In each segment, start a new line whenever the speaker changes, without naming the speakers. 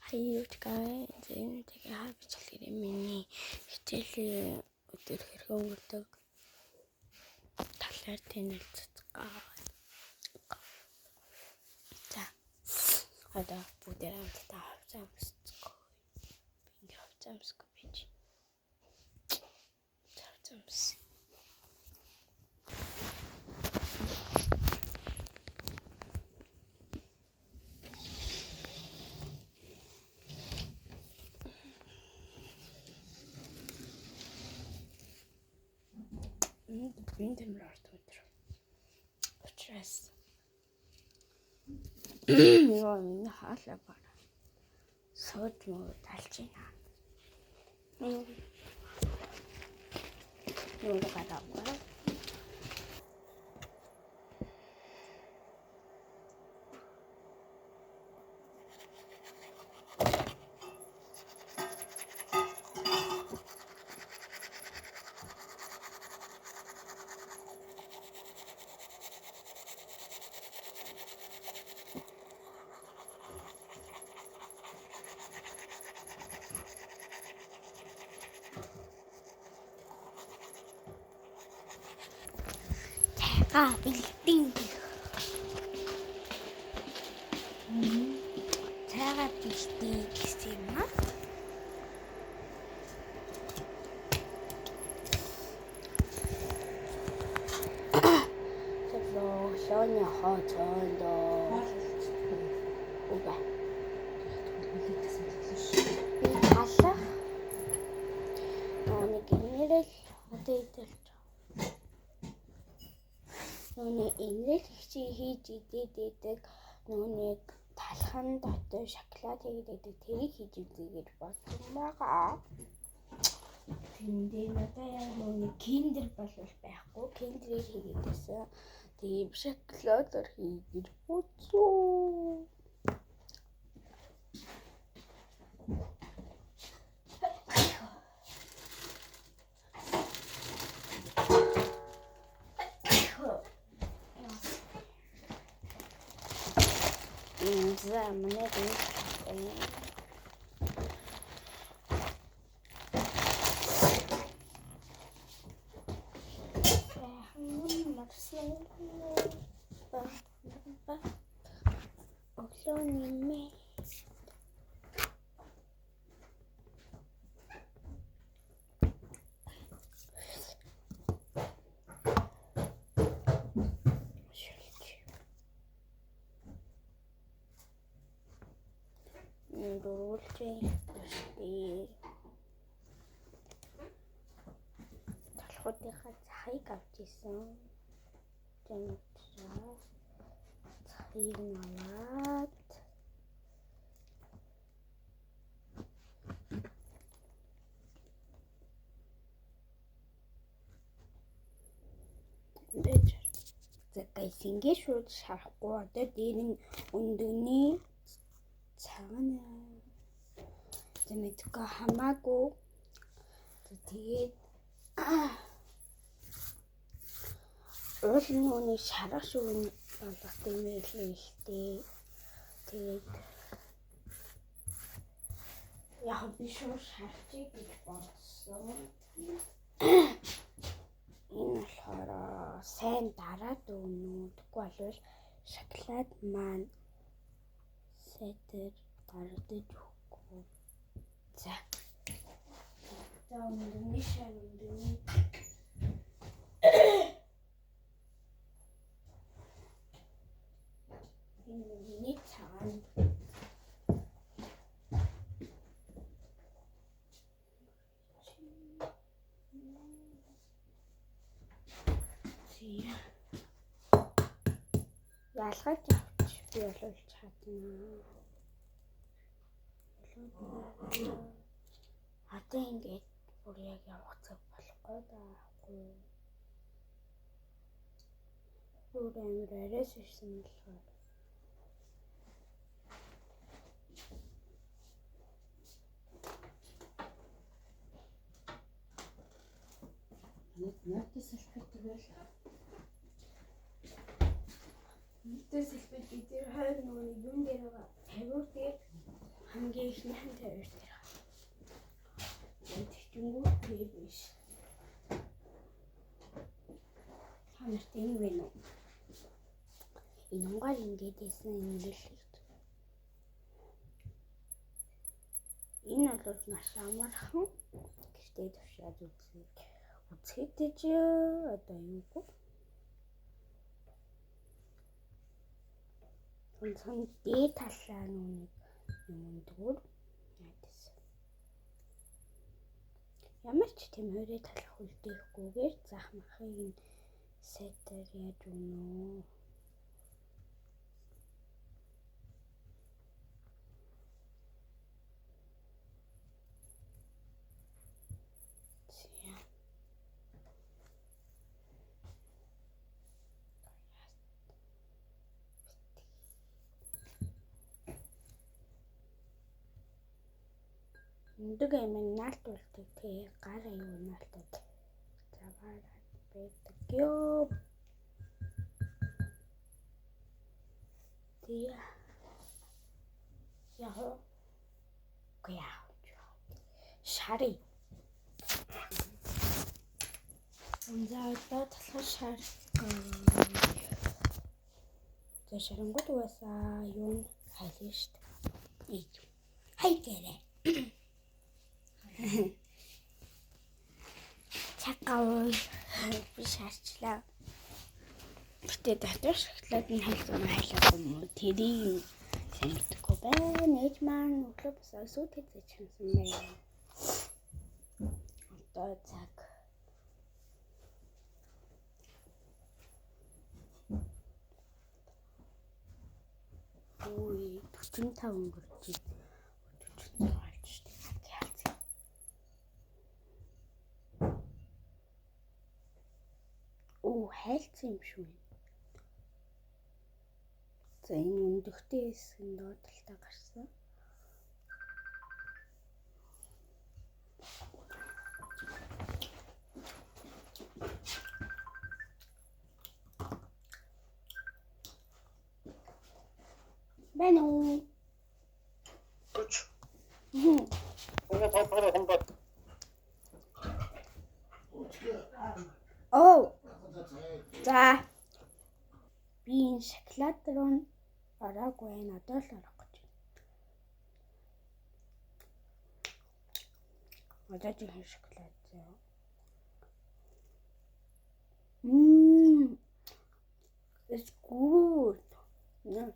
Хаяучгаа зэвнтэйгээ хавчилгэрээ миний хичээлийн өдөр хэрэг өнгөрдөг талаар танилцуулъя. За. Одоо бүгдээ хамтдаа хавцаамсцгаа. Би хавцаамсгүй бич. Хавцаамс. Бинтэмэр арт өдөр. Учраас яа минь хаалаа бара. Сод муу талж байна. Нүүр гадаа. Бэлтэн. Цайгаа бэлтэн гэсэн юм аа. Лооны хооцондоо. Уга. Халах. Нэг нэрэл хөдөлж. Нүний энерги хийж идээд нүний талхан дотор шоколад хийгээд тэрийг хийж үзээгээр болсон байгаа. Тэндээ надад яг нүний киндер болвол байхгүй. Киндерийг хийгээдсэн. Тийм шоколадаар хийгээд үзсэн. За манай талхуудынхаа цахыг авч исэн. Тэмцээ. Цахыг наваад. Тэгээс ингэ шууд шарахгүй одоо дээр нь өндөөний цагаан зэмэдгээ хамаагүй. Тэгээд уулын нүний шарах шүүн болдог юм хэлээ. Тэгээд яг би шууд шарчих гэж бодсон. Энэ болохоор сайн дараад өгнө. Тэгвэл бол шоколад маань сэтэр гаргаж өгөхгүй. За. За өнөөний шар өнөөний энэ цагаан ялгаж авч би боловч чадна. Одоо ингээд бүр яг явах цаг болохгүй даахгүй. Бүр амар арайс ирсэн болохоор.
Надад салбарт байл.
Мэдээс хэлбэл би тэр хоёр нөгөө юм дээр байгаа тавиур дээр хамгийн ихнийхэн тавир дээр. Тэгчингүү тэр биш. Хамт энэ вэ нөө. Инугаар ингэж ийсэн ингээл. Энэ бол маш амархан. Гэртээ төвшөөд үзэхэд ч одоо юугүй. Сон дээд талаа нүг юм дүүр найдас. Ямар ч тийм өөрөө талах үлдээхгүйгээр захмахыг сетер яаж өнөө. Өндөг юм наалтуулдаг тий гар аюу наалтад заваараад байдаг ёо. Тий яа гяа шари онзаадаа талхар шар зашрангууд угаасаа юу хайлна шүү дээ. Хай гэрэ чакаа би шаарчлаа. Гэтэ дотор шоколад нь хайлах юм уу? Тэрийг санагдахгүй байна. Ээж маань өглөө босоо сүйт хийж чадсан байна. Одоо цаг. Ой, 45 өнгөрч байна. 46 болж штэ. Оо, хайлтсан юм шүү. За энэ өндөгтэй хэсгийн доотлолтой гарсан. Байна уу?
Күч.
Мм. Оо. За. Би энэ шоколад руу ороогүй энэ одоо л орох гэж байна. Одоо ч энэ шоколад зөө. It's good. Наа.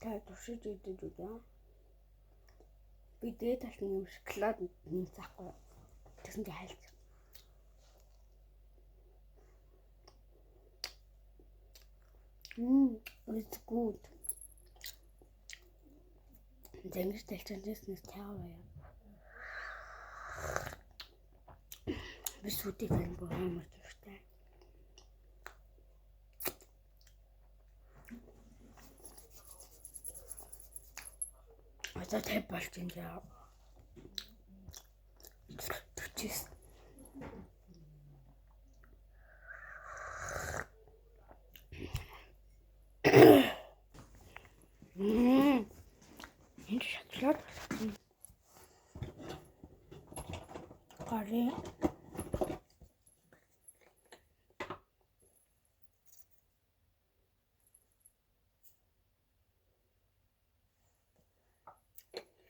Та туршиж идэж үү? Би дээд талын юм шоколад нэг заахгүй. Тэгсэн чинь хайлт. It's good. Тэнгэр талчнаас таагаа яа. Би сүтийг юм боомор зүгтэй. Одоо тэв болж юм яа. Түчээс. Энэ шоколад. Гари.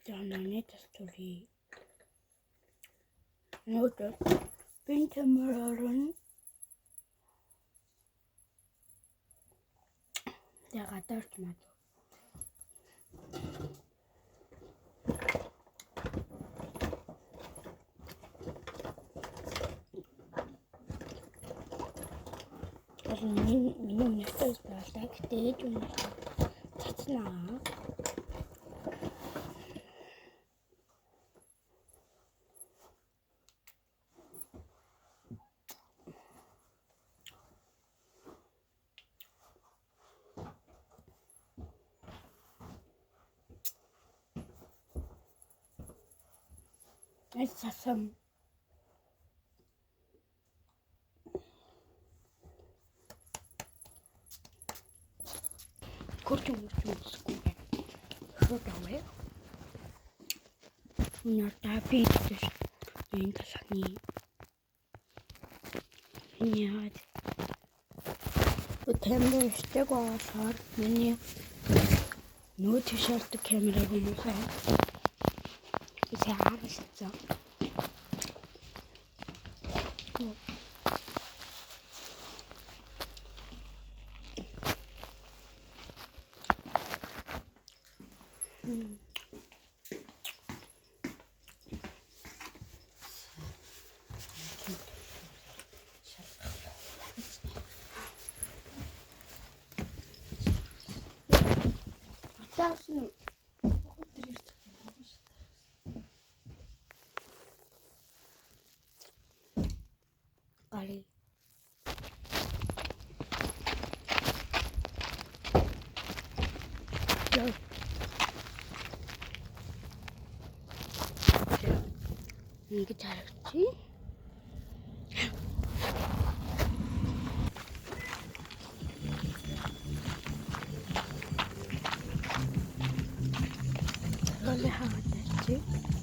Jangan story. Note. Pintamararon. Я гадарч маа. Минь нэстэж байлаа гэдэг юм. Цацнаа. It's awesome. Kurczę, muszę. Should I wear? Унаа бийдэж энэ талхны яад камера штэг оолоор миний нөө тийшэрт камераг мухай иsääristä Kali. Ini cara sih. Boleh hadir sih.